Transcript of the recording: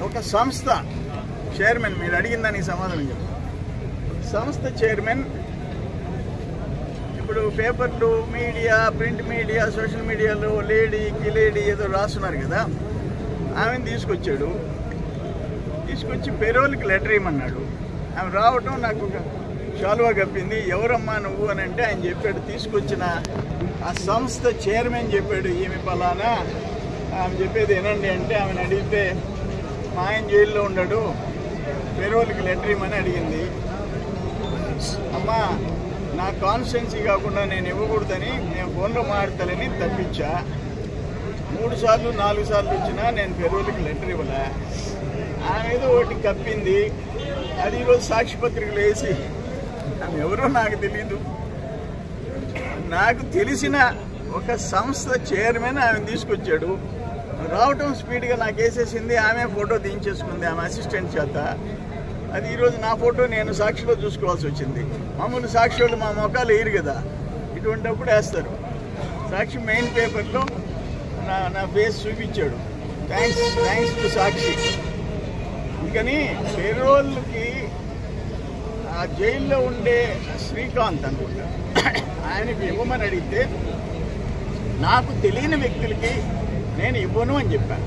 ఒక సంస్థ చైర్మన్, మీరు అడిగిన దానికి సమాధానం చెప్పండి. సంస్థ చైర్మన్ ఇప్పుడు పేపర్లు, మీడియా, ప్రింట్ మీడియా, సోషల్ మీడియాలో లేడీ ఏదో రాస్తున్నారు కదా, ఆమెను తీసుకొచ్చి పెరోల్కి లెటర్ ఇవ్వమన్నాడు. ఆమె రావటం నాకు శాలువా కప్పింది. ఎవరమ్మా నువ్వు అని అంటే ఆయన చెప్పాడు, తీసుకొచ్చిన ఆ సంస్థ చైర్మన్ చెప్పాడు, ఈమె పలానా. ఆమె చెప్పేది వినండి అంటే ఆమెను అడిగితే మా ఆయన జైల్లో ఉన్నాడు, పెరోల్కి లెటర్ ఇవ్వమని అడిగింది. అమ్మా నా కాన్స్టిట్యున్సీ కాకుండా నేను ఇవ్వకూడదని నేను ఫోన్లో మాట్లాడతానని తప్పించా. 3 సార్లు 4 సార్లు వచ్చినా నేను పెరోల్కి లెటర్ ఇవ్వలే. ఆమె ఏదో ఒకటి కప్పింది. అది ఈరోజు సాక్షి పత్రికలు వేసి ఆమె ఎవరో నాకు తెలీదు. నాకు తెలిసిన ఒక సంస్థ చైర్మన్ ఆమె తీసుకొచ్చాడు. రావటం స్పీడ్గా నాకు వేసేసింది. ఆమె ఫోటో తీయించేసుకుంది ఆమె అసిస్టెంట్ చేత. అది ఈరోజు నా ఫోటో నేను సాక్షిలో చూసుకోవాల్సి వచ్చింది. మామూలు సాక్షి వాళ్ళు మా మొఖాలు వేయరు కదా, ఇటువంటిప్పుడు వేస్తారు. సాక్షి మెయిన్ పేపర్లో నా ఫేస్ చూపించాడు. థ్యాంక్స్ టు సాక్షి. అందుకని పెరోల్కి ఆ జైల్లో ఉండే శ్రీకాంత్ అనుకుంటా, ఆయనకి ఇవ్వమని అడిగితే నాకు తెలియని వ్యక్తులకి నేను ఇవ్వను అని చెప్పాను.